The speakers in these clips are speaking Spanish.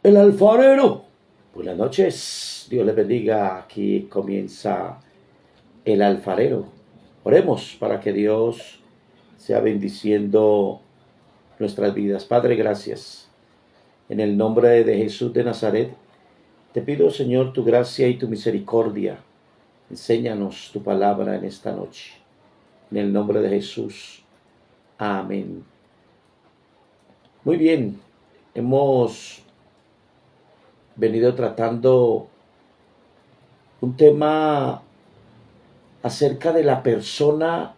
El alfarero. Buenas noches, Dios les bendiga. Aquí comienza el alfarero. Oremos para que Dios sea bendiciendo nuestras vidas. Padre, gracias. En el nombre de Jesús de Nazaret, te pido, Señor, tu gracia y tu misericordia. Enséñanos tu palabra en esta noche. En el nombre de Jesús. Amén. Muy bien, hemos venido tratando un tema acerca de la persona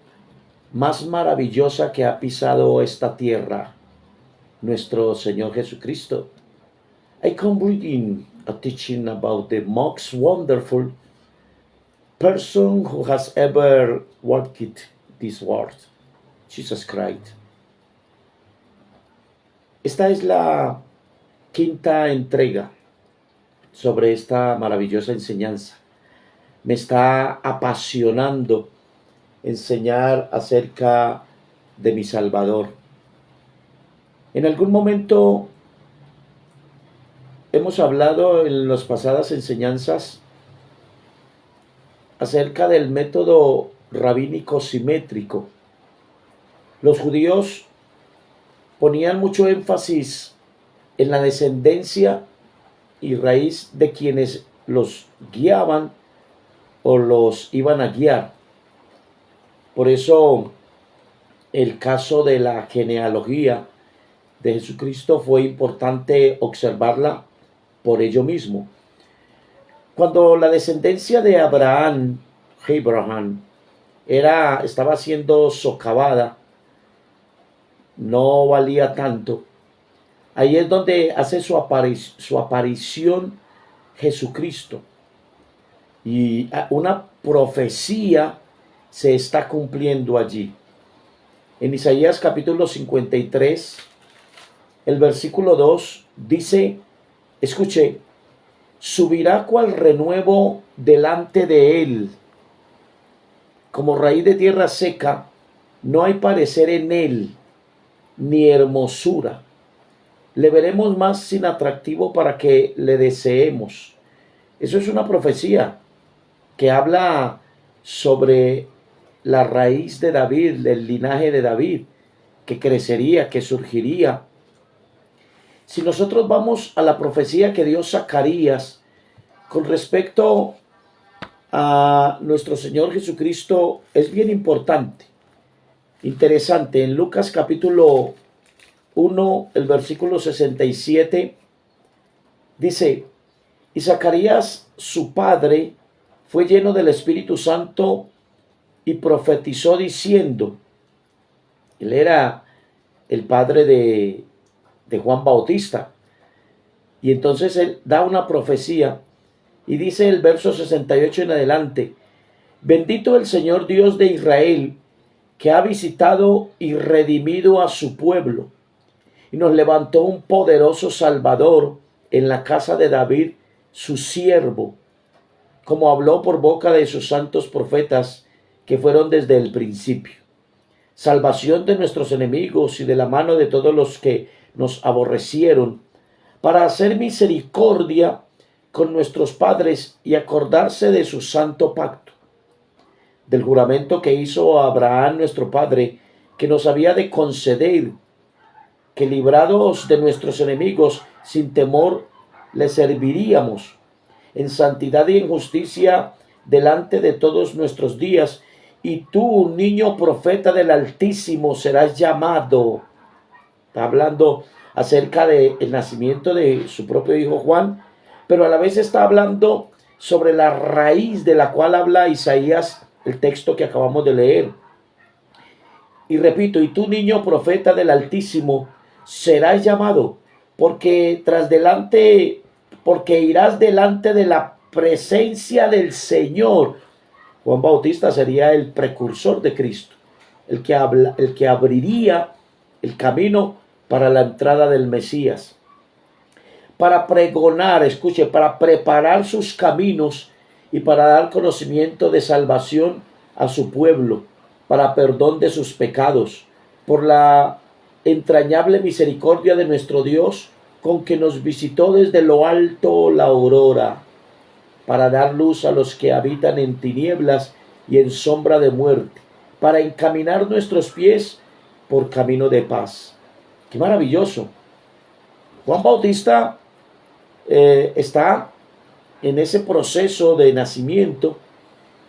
más maravillosa que ha pisado esta tierra, nuestro Señor Jesucristo. I come reading a teaching about the most wonderful person who has ever walked this world, Jesus Christ. Esta es la quinta entrega sobre esta maravillosa enseñanza. Me está apasionando enseñar acerca de mi Salvador. En algún momento hemos hablado en las pasadas enseñanzas acerca del método rabínico simétrico. Los judíos ponían mucho énfasis en la descendencia y raíz de quienes los guiaban o los iban a guiar. Por eso el caso de la genealogía de Jesucristo fue importante observarla por ello mismo. Cuando la descendencia de Abraham estaba siendo socavada, no valía tanto. Ahí es donde hace su aparición Jesucristo. Y una profecía se está cumpliendo allí. En Isaías capítulo 53, el versículo 2 dice, escuche, subirá cual renuevo delante de él. Como raíz de tierra seca, no hay parecer en él, ni hermosura. Le veremos más sin atractivo para que le deseemos. Eso es una profecía que habla sobre la raíz de David, del linaje de David, que crecería, que surgiría. Si nosotros vamos a la profecía que dio Zacarías con respecto a nuestro Señor Jesucristo, es bien importante, interesante. En Lucas capítulo 1, el versículo 67, dice, y Zacarías, su padre, fue lleno del Espíritu Santo y profetizó diciendo, él era el padre de Juan Bautista, y entonces él da una profecía, y dice el verso 68 en adelante, bendito el Señor Dios de Israel, que ha visitado y redimido a su pueblo, y nos levantó un poderoso Salvador en la casa de David, su siervo, como habló por boca de sus santos profetas que fueron desde el principio. Salvación de nuestros enemigos y de la mano de todos los que nos aborrecieron, para hacer misericordia con nuestros padres y acordarse de su santo pacto, del juramento que hizo a Abraham nuestro padre, que nos había de conceder que librados de nuestros enemigos sin temor le serviríamos en santidad y en justicia delante de todos nuestros días. Y tú, niño profeta del Altísimo, serás llamado. Está hablando acerca del nacimiento de su propio hijo Juan, pero a la vez está hablando sobre la raíz de la cual habla Isaías, el texto que acabamos de leer. Y repito, y tú, niño profeta del Altísimo, serás llamado, porque irás delante de la presencia del Señor. Juan Bautista sería el precursor de Cristo, el que abriría el camino para la entrada del Mesías, para pregonar, escuche, para preparar sus caminos y para dar conocimiento de salvación a su pueblo, para perdón de sus pecados, por la entrañable misericordia de nuestro Dios, con que nos visitó desde lo alto la aurora, para dar luz a los que habitan en tinieblas y en sombra de muerte, para encaminar nuestros pies por camino de paz. ¡Qué maravilloso! Juan Bautista está en ese proceso de nacimiento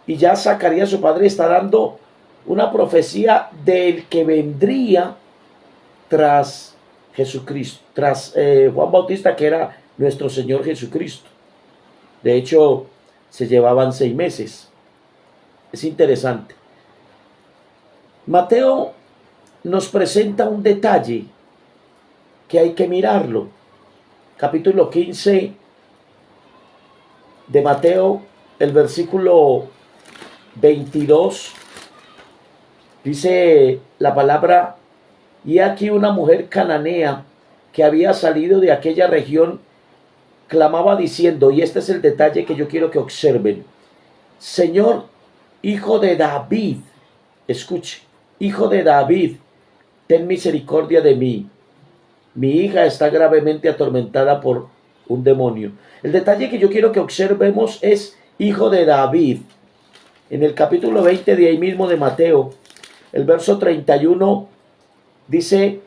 y ya Zacarías, su padre, está dando una profecía del que vendría tras Jesucristo, tras Juan Bautista, que era nuestro Señor Jesucristo. De hecho, se llevaban 6 meses. Es interesante. Mateo nos presenta un detalle que hay que mirarlo. Capítulo 15 de Mateo, el versículo 22, dice la palabra: y aquí una mujer cananea que había salido de aquella región clamaba diciendo, y este es el detalle que yo quiero que observen: Señor, hijo de David, escuche, hijo de David, ten misericordia de mí. Mi hija está gravemente atormentada por un demonio. El detalle que yo quiero que observemos es hijo de David. En el capítulo 20 de ahí mismo de Mateo, el verso 31, dice: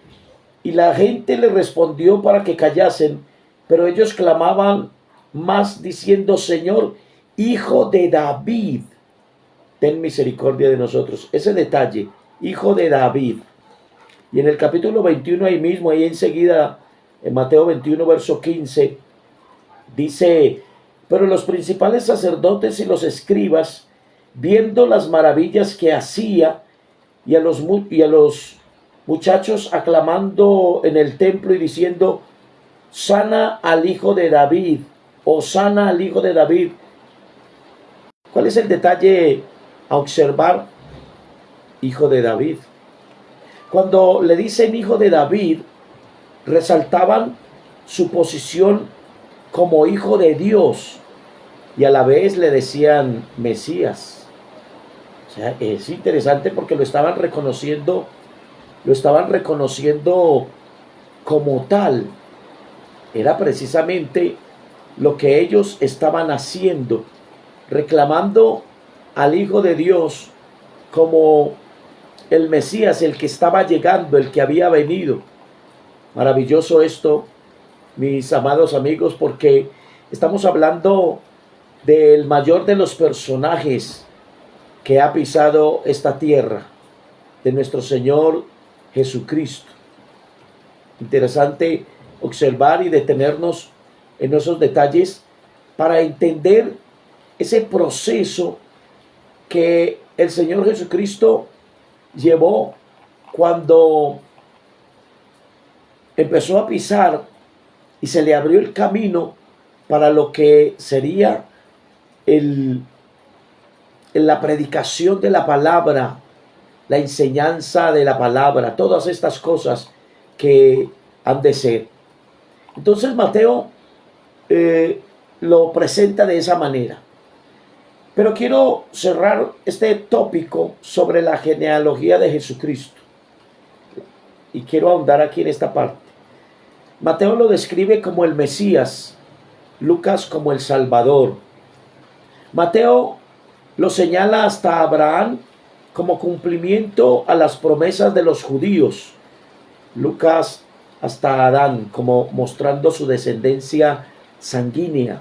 y la gente le respondió para que callasen, pero ellos clamaban más diciendo, Señor, hijo de David, ten misericordia de nosotros. Ese detalle, hijo de David. Y en el capítulo 21 ahí mismo, ahí enseguida, en Mateo 21, verso 15, dice: pero los principales sacerdotes y los escribas, viendo las maravillas que hacía, y a los muchachos aclamando en el templo y diciendo, sana al hijo de David, o sana al hijo de David. ¿Cuál es el detalle a observar? Hijo de David. Cuando le dicen hijo de David, resaltaban su posición como hijo de Dios y a la vez le decían Mesías. O sea, es interesante porque lo estaban reconociendo como tal. Era precisamente lo que ellos estaban haciendo, reclamando al Hijo de Dios como el Mesías, el que estaba llegando, el que había venido. Maravilloso esto, mis amados amigos, porque estamos hablando del mayor de los personajes que ha pisado esta tierra, de nuestro Señor Jesucristo. Interesante observar y detenernos en esos detalles para entender ese proceso que el Señor Jesucristo llevó cuando empezó a pisar y se le abrió el camino para lo que sería la predicación de la palabra, la enseñanza de la palabra, todas estas cosas que han de ser. Entonces Mateo lo presenta de esa manera. Pero quiero cerrar este tópico sobre la genealogía de Jesucristo. Y quiero ahondar aquí en esta parte. Mateo lo describe como el Mesías, Lucas como el Salvador. Mateo lo señala hasta Abraham como cumplimiento a las promesas de los judíos. Lucas hasta Adán, como mostrando su descendencia sanguínea.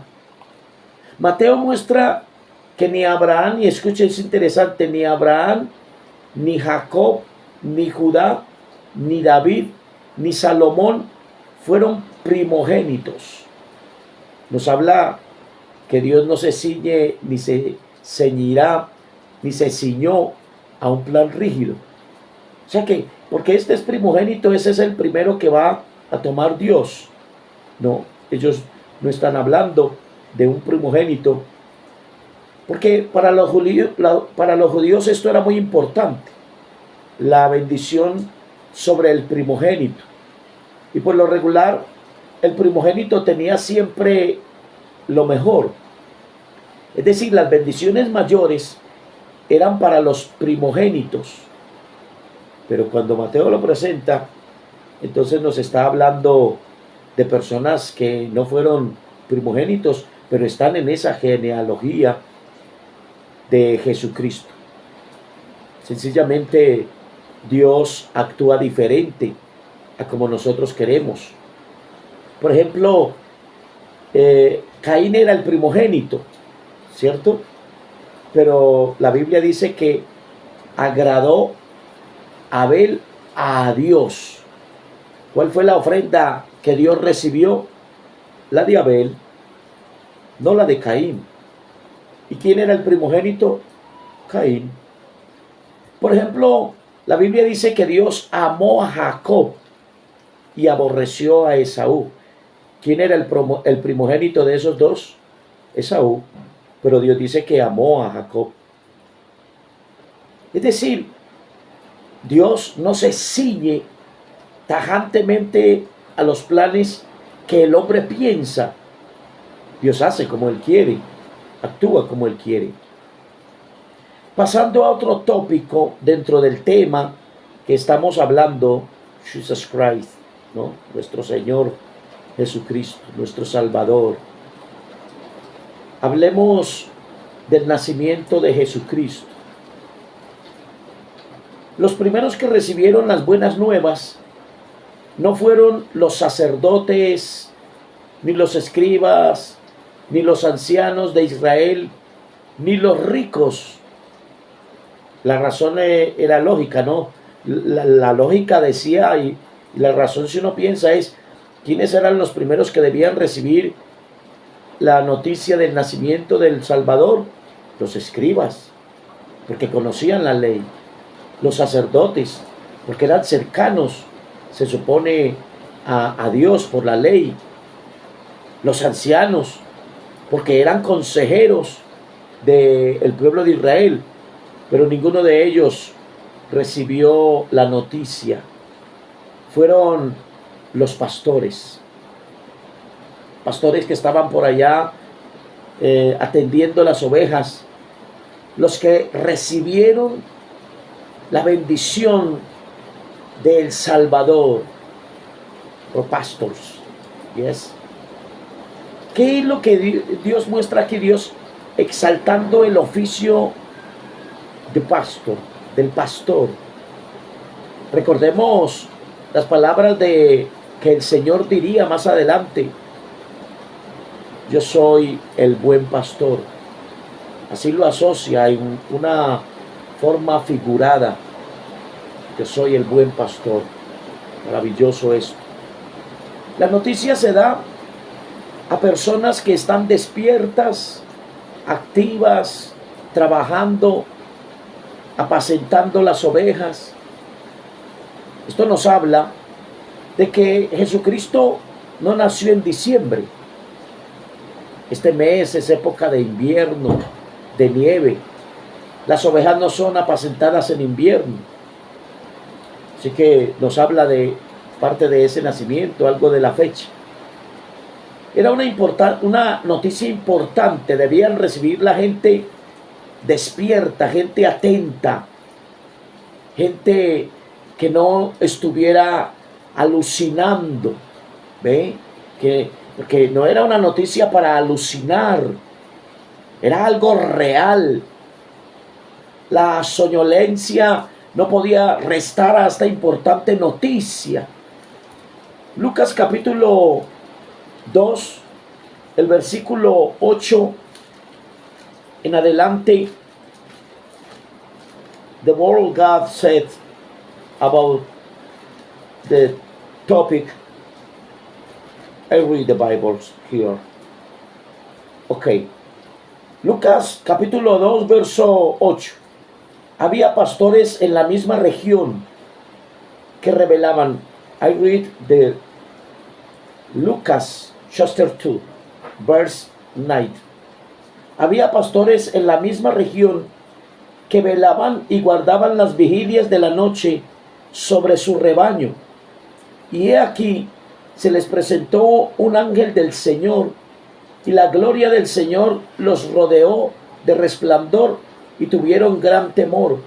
Mateo muestra que ni Abraham, y escuchen, es interesante, ni Abraham, ni Jacob, ni Judá, ni David, ni Salomón fueron primogénitos. Nos habla que Dios no se ciñe, ni se ceñirá, ni se ciñó a un plan rígido. O sea que, porque este es primogénito, ese es el primero que va a tomar Dios. No, ellos no están hablando de un primogénito, porque para los judíos esto era muy importante, la bendición sobre el primogénito. Y por lo regular, el primogénito tenía siempre lo mejor. Es decir, las bendiciones mayores eran para los primogénitos. Pero cuando Mateo lo presenta, entonces nos está hablando de personas que no fueron primogénitos, pero están en esa genealogía de Jesucristo. Sencillamente Dios actúa diferente a como nosotros queremos. Por ejemplo, Caín era el primogénito, ¿cierto? Pero la Biblia dice que agradó Abel a Dios. ¿Cuál fue la ofrenda que Dios recibió? La de Abel, no la de Caín. ¿Y quién era el primogénito? Caín. Por ejemplo, la Biblia dice que Dios amó a Jacob y aborreció a Esaú. ¿Quién era el primogénito de esos dos? Esaú. Pero Dios dice que amó a Jacob. Es decir, Dios no se ciñe tajantemente a los planes que el hombre piensa. Dios hace como Él quiere, actúa como Él quiere. Pasando a otro tópico dentro del tema que estamos hablando, Jesus Christ, ¿no? Nuestro Señor Jesucristo, nuestro Salvador. Hablemos del nacimiento de Jesucristo. Los primeros que recibieron las buenas nuevas no fueron los sacerdotes, ni los escribas, ni los ancianos de Israel, ni los ricos. La razón era lógica, ¿no? La lógica decía, y la razón, si uno piensa, es quiénes eran los primeros que debían recibir la noticia del nacimiento del Salvador. Los escribas, porque conocían la ley. Los sacerdotes, porque eran cercanos, se supone, a Dios por la ley. Los ancianos, porque eran consejeros del pueblo de Israel, pero ninguno de ellos recibió la noticia. Fueron los pastores que estaban por allá atendiendo las ovejas, los que recibieron la bendición del Salvador. Los pastores, yes. ¿Qué es lo que Dios muestra aquí? Dios exaltando el oficio de pastor, del pastor. Recordemos las palabras que el Señor diría más adelante: yo soy el buen pastor. Así lo asocia en una forma figurada. Yo soy el buen pastor. Maravilloso esto. La noticia se da a personas que están despiertas, activas, trabajando, apacentando las ovejas. Esto nos habla de que Jesucristo no nació en diciembre. Este mes es época de invierno, de nieve. Las ovejas no son apacentadas en invierno. Así que nos habla de parte de ese nacimiento, algo de la fecha. Era una noticia importante. Debían recibir la gente despierta, gente atenta, gente que no estuviera alucinando, ¿ve? Porque no era una noticia para alucinar, era algo real. La soñolencia no podía restar a esta importante noticia. Lucas capítulo 2, el versículo 8 en adelante. The word of God said about the topic. I read the Bible here. Okay. Lucas capítulo 2, verso 8. Había pastores en la misma región que revelaban. I read the Lucas chapter 2, verse 9. Había pastores en la misma región que velaban y guardaban las vigilias de la noche sobre su rebaño. Y he aquí, se les presentó un ángel del Señor, y la gloria del Señor los rodeó de resplandor, y tuvieron gran temor.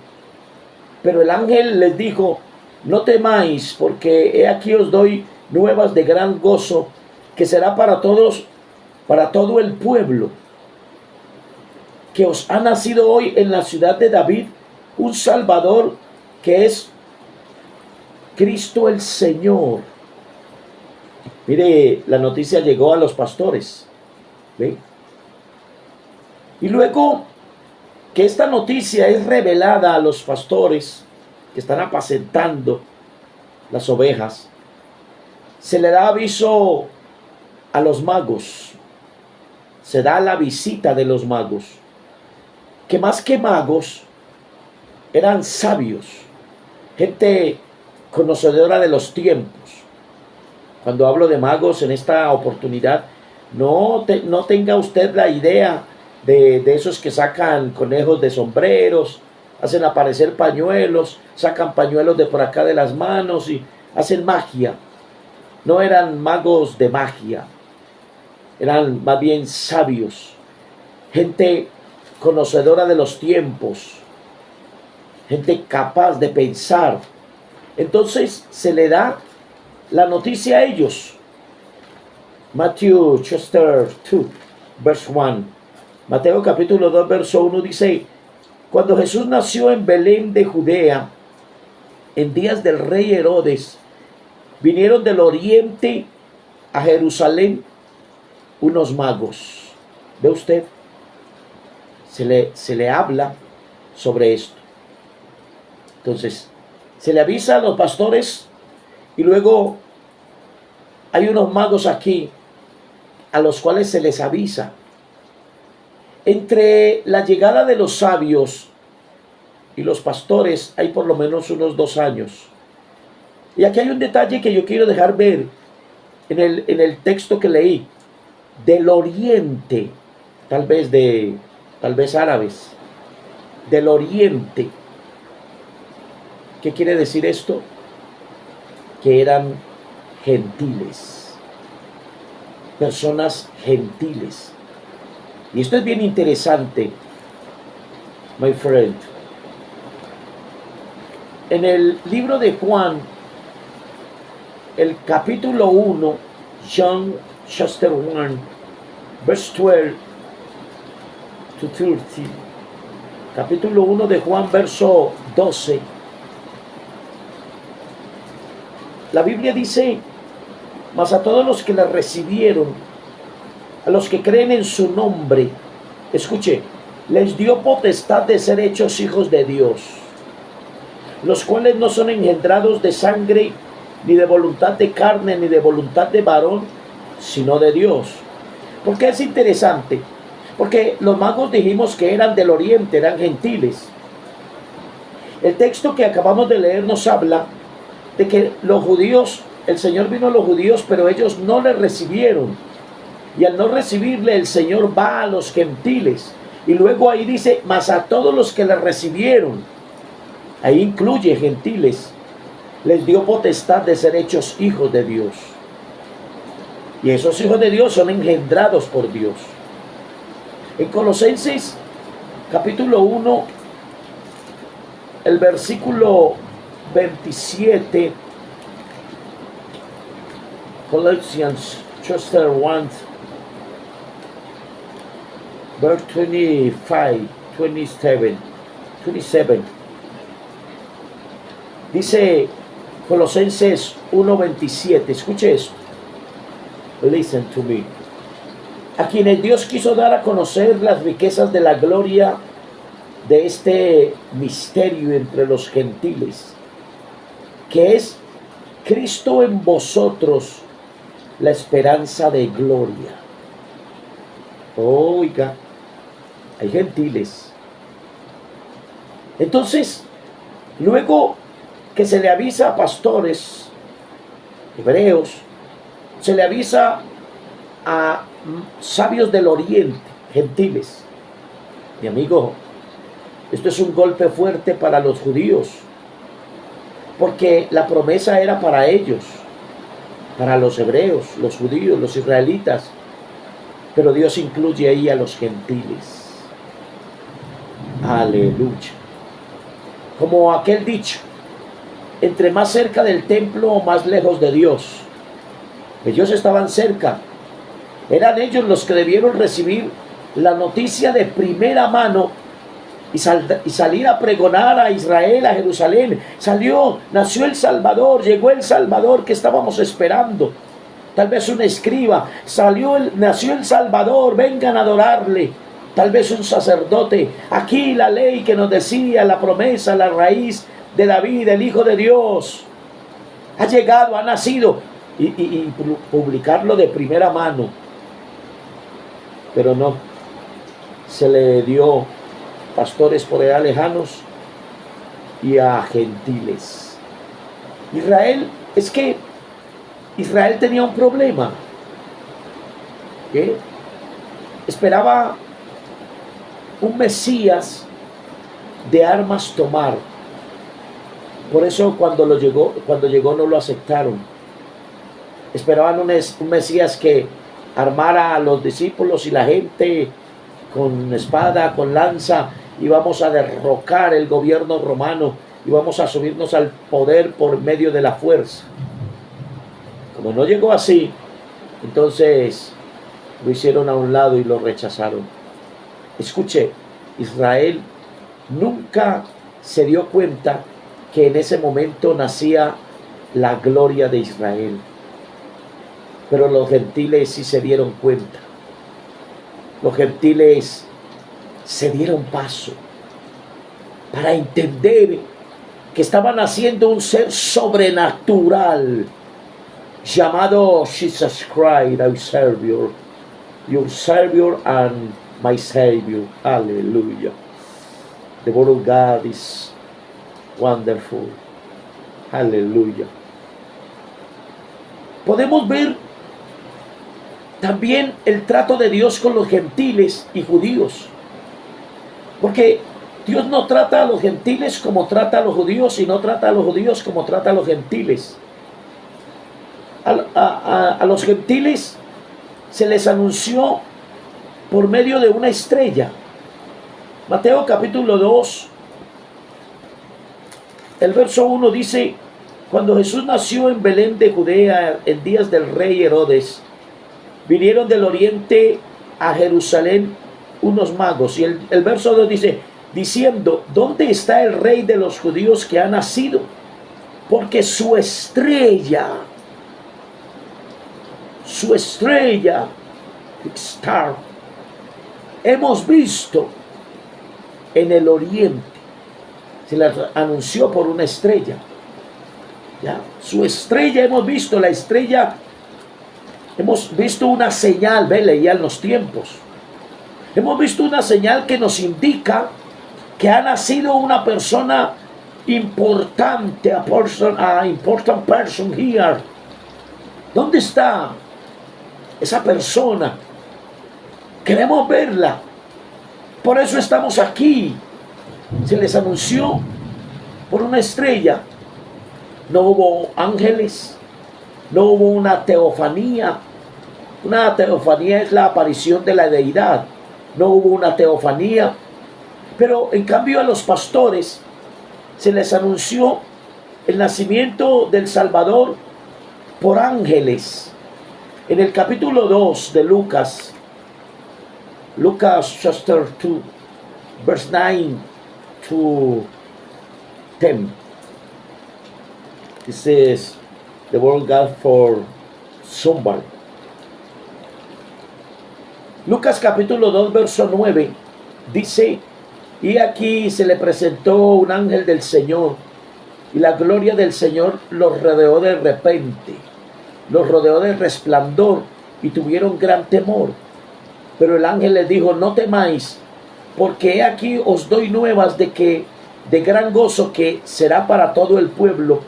Pero el ángel les dijo: no temáis, porque he aquí os doy nuevas de gran gozo, que será para todos, para todo el pueblo, que os ha nacido hoy en la ciudad de David un Salvador, que es Cristo el Señor. Mire, la noticia llegó a los pastores, ¿ve? Y luego que esta noticia es revelada a los pastores que están apacentando las ovejas, se le da aviso a los magos, se da la visita de los magos, que más que magos eran sabios, gente conocedora de los tiempos. Cuando hablo de magos en esta oportunidad, no tenga usted la idea de esos que sacan conejos de sombreros, hacen aparecer pañuelos, sacan pañuelos de por acá de las manos y hacen magia. No eran magos de magia, eran más bien sabios, gente conocedora de los tiempos, gente capaz de pensar. Entonces se le da la noticia a ellos. Matthew chapter 2, verse 1. Mateo capítulo 2, verso 1 dice: cuando Jesús nació en Belén de Judea, en días del rey Herodes, vinieron del oriente a Jerusalén unos magos. ¿Ve usted? Se le habla sobre esto. Entonces, se le avisa a los pastores y luego hay unos magos aquí a los cuales se les avisa. Entre la llegada de los sabios y los pastores hay por lo menos unos 2 años. Y aquí hay un detalle que yo quiero dejar ver en el texto que leí. Del oriente, tal vez árabes, del oriente. ¿Qué quiere decir esto? Que eran gentiles, personas gentiles. Y esto es bien interesante, my friend. En el libro de Juan, el capítulo 1, John chapter 1, verse 12 to 30. Capítulo 1 de Juan, verso 12. La Biblia dice: mas a todos los que la recibieron, a los que creen en su nombre, escuche, les dio potestad de ser hechos hijos de Dios, los cuales no son engendrados de sangre, ni de voluntad de carne, ni de voluntad de varón, sino de Dios. ¿Por qué es interesante? Porque los magos dijimos que eran del oriente, eran gentiles. El texto que acabamos de leer nos habla de que los judíos, el Señor vino a los judíos, pero ellos no le recibieron. Y al no recibirle, el Señor va a los gentiles. Y luego ahí dice: mas a todos los que le recibieron, ahí incluye gentiles, les dio potestad de ser hechos hijos de Dios. Y esos hijos de Dios son engendrados por Dios. En Colosenses capítulo 1, el versículo 27, Colossians chapter 1, verse 25, 27. Dice Colosenses 1:27, escuche esto. Listen to me. A quienes Dios quiso dar a conocer las riquezas de la gloria de este misterio entre los gentiles, que es Cristo en vosotros, la esperanza de gloria. Oiga, hay gentiles. Entonces, luego que se le avisa a pastores hebreos, se le avisa a sabios del oriente, gentiles. Mi amigo, esto es un golpe fuerte para los judíos, porque la promesa era para ellos, para los hebreos, los judíos, los israelitas, pero Dios incluye ahí a los gentiles. Aleluya. Como aquel dicho: entre más cerca del templo o más lejos de Dios. Ellos estaban cerca. Eran ellos los que debieron recibir la noticia de primera mano y salir a pregonar a Israel, a Jerusalén. Nació el Salvador, llegó el Salvador que estábamos esperando. Tal vez un escriba, nació el Salvador, vengan a adorarle. Tal vez un sacerdote, aquí la ley que nos decía, la promesa, la raíz de David, el Hijo de Dios. Ha llegado, ha nacido, y publicarlo de primera mano. Pero no, se le dio pastores por allá lejanos y a gentiles. Israel tenía un problema. ¿Qué? Esperaba un Mesías de armas tomar. Por eso cuando llegó no lo aceptaron. Esperaban un Mesías que armara a los discípulos y la gente con espada, con lanza, y vamos a derrocar el gobierno romano y vamos a subirnos al poder por medio de la fuerza. Como no llegó así, entonces lo hicieron a un lado y lo rechazaron. Escuche, Israel nunca se dio cuenta que en ese momento nacía la gloria de Israel. Pero los gentiles sí se dieron cuenta. Los gentiles se dieron paso para entender que estaban haciendo un ser sobrenatural llamado Jesus Christ, our Savior, your Savior and my Savior. Hallelujah. The word of God is wonderful. Hallelujah. Podemos ver también el trato de Dios con los gentiles y judíos. Porque Dios no trata a los gentiles como trata a los judíos, y no trata a los judíos como trata a los gentiles. A los gentiles se les anunció por medio de una estrella. Mateo capítulo 2, el verso 1 dice: cuando Jesús nació en Belén de Judea en días del rey Herodes, vinieron del oriente a Jerusalén unos magos. Y el verso 2 dice, diciendo: ¿dónde está el rey de los judíos que ha nacido? Porque su estrella, star, hemos visto en el oriente. Se la anunció por una estrella. ¿Ya? Su estrella hemos visto, la estrella, hemos visto una señal, leían los tiempos. Hemos visto una señal que nos indica que ha nacido una persona importante, important person here. ¿Dónde está esa persona? Queremos verla. Por eso estamos aquí. Se les anunció por una estrella. No hubo ángeles, no hubo una teofanía. Una teofanía es la aparición de la deidad. No hubo una teofanía. Pero en cambio a los pastores se les anunció el nacimiento del Salvador por ángeles. En el capítulo 2 de Lucas chapter 2, verse 9 to 10. This is the word of God for somebody. Lucas capítulo 2, verso 9 dice: y aquí se le presentó un ángel del Señor, y la gloria del Señor los rodeó de repente, los rodeó de resplandor, y tuvieron gran temor. Pero el ángel les dijo: no temáis, porque he aquí os doy nuevas de gran gozo, que será para todo el pueblo,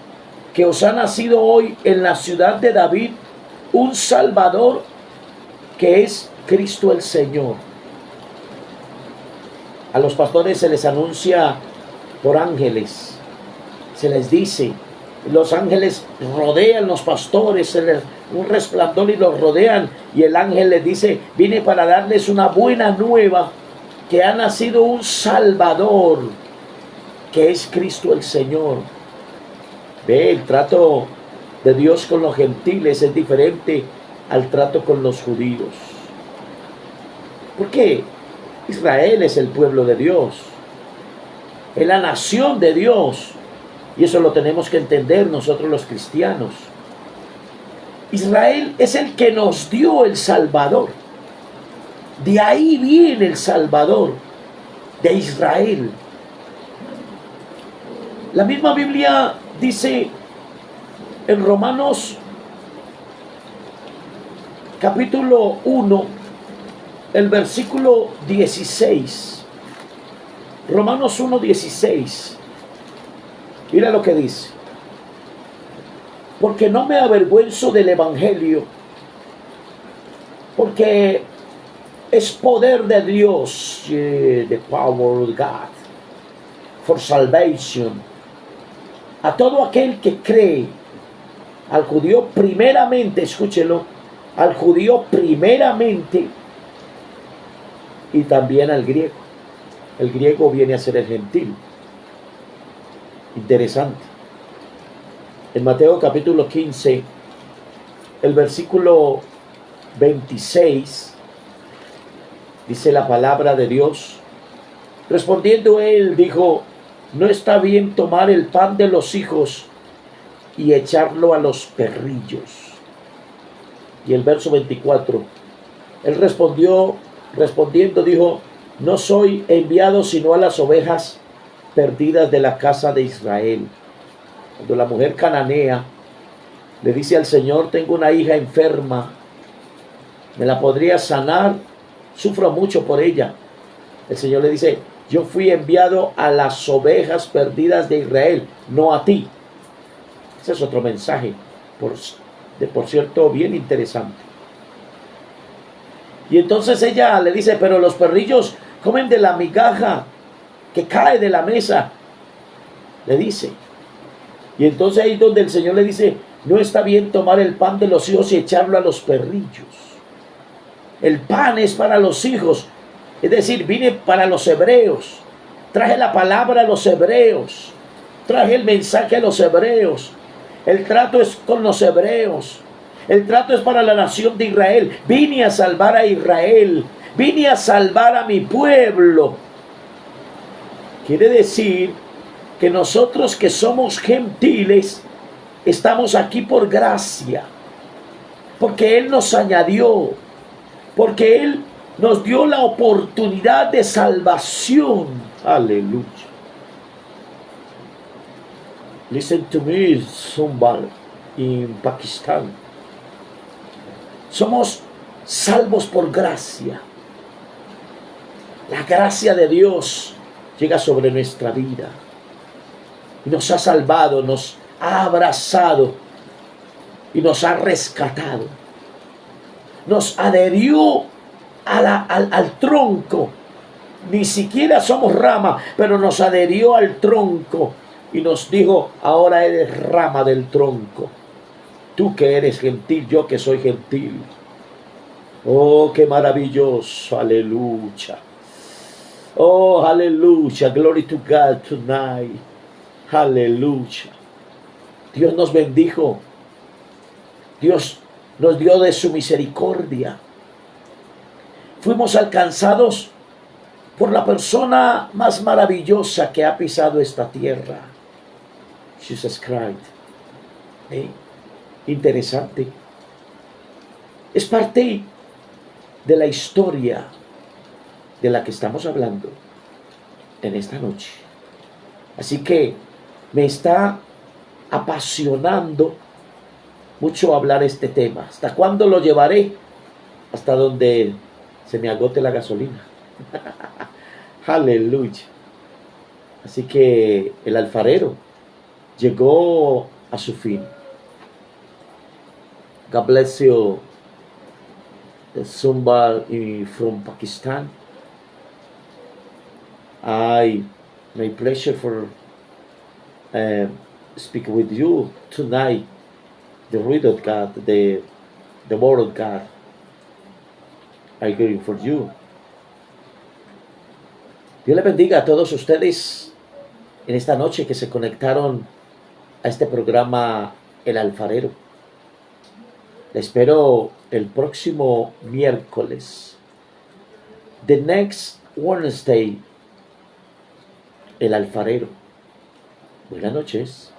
que os ha nacido hoy en la ciudad de David un Salvador, que es Cristo el Señor. A los pastores se les anuncia por ángeles. Se les dice, los ángeles rodean los pastores, un resplandor y los rodean, y el ángel les dice: vine para darles una buena nueva, que ha nacido un Salvador, que es Cristo el Señor. Ve el trato de Dios con los gentiles es diferente al trato con los judíos. ¿Por qué? Israel es el pueblo de Dios, es la nación de Dios, y eso lo tenemos que entender nosotros los cristianos. Israel es el que nos dio el Salvador. De ahí viene el Salvador, de Israel. La misma Biblia dice en Romanos capítulo 1, el versículo 16. Romanos 1:16. Mira lo que dice. Porque no me avergüenzo del evangelio, porque es poder de Dios, the power of God, for salvation, a todo aquel que cree, al judío primeramente, escúchelo, al judío primeramente y también al griego. El griego viene a ser el gentil. Interesante. En Mateo capítulo 15, el versículo 26, dice la palabra de Dios. Respondiendo él, dijo: no está bien tomar el pan de los hijos y echarlo a los perrillos. Y el verso 24, él respondiendo dijo: no soy enviado sino a las ovejas perdidas de la casa de Israel. Cuando la mujer cananea le dice al Señor: tengo una hija enferma, ¿me la podría sanar? Sufro mucho por ella. El Señor le dice: yo fui enviado a las ovejas perdidas de Israel, no a ti. Ese es otro mensaje, por cierto, bien interesante. Y entonces ella le dice: pero los perrillos comen de la migaja que cae de la mesa, le dice. Y entonces ahí es donde el Señor le dice: no está bien tomar el pan de los hijos y echarlo a los perrillos. El pan es para los hijos, es decir, vine para los hebreos. Traje la palabra a los hebreos, traje el mensaje a los hebreos. El trato es con los hebreos, el trato es para la nación de Israel. Vine a salvar a Israel, vine a salvar a mi pueblo. Quiere decir que nosotros que somos gentiles estamos aquí por gracia, porque Él nos añadió, porque Él nos dio la oportunidad de salvación. Aleluya. Listen to me, somebody in Pakistán. Somos salvos por gracia. La gracia de Dios llega sobre nuestra vida y nos ha salvado, nos ha abrazado y nos ha rescatado. Nos adherió al tronco. Ni siquiera somos rama, pero nos adherió al tronco y nos dijo: ahora eres rama del tronco. Tú que eres gentil, yo que soy gentil. Oh, qué maravilloso, aleluya. Oh, aleluya, glory to God tonight. Aleluya. Dios nos bendijo. Dios nos dio de su misericordia. Fuimos alcanzados por la persona más maravillosa que ha pisado esta tierra, Jesus Christ. Interesante. Es parte de la historia de la que estamos hablando en esta noche. Así que me está apasionando mucho hablar este tema. ¿Hasta cuándo lo llevaré? Hasta donde se me agote la gasolina. Aleluya. Así que el alfarero llegó a su fin. God bless you, the Zumba from Pakistan. My pleasure for speak with you tonight. The word of God, the word of God. I going for you. Dios les bendiga a todos ustedes en esta noche que se conectaron a este programa el alfarero. Le espero el próximo miércoles. The next Wednesday, el alfarero. Buenas noches.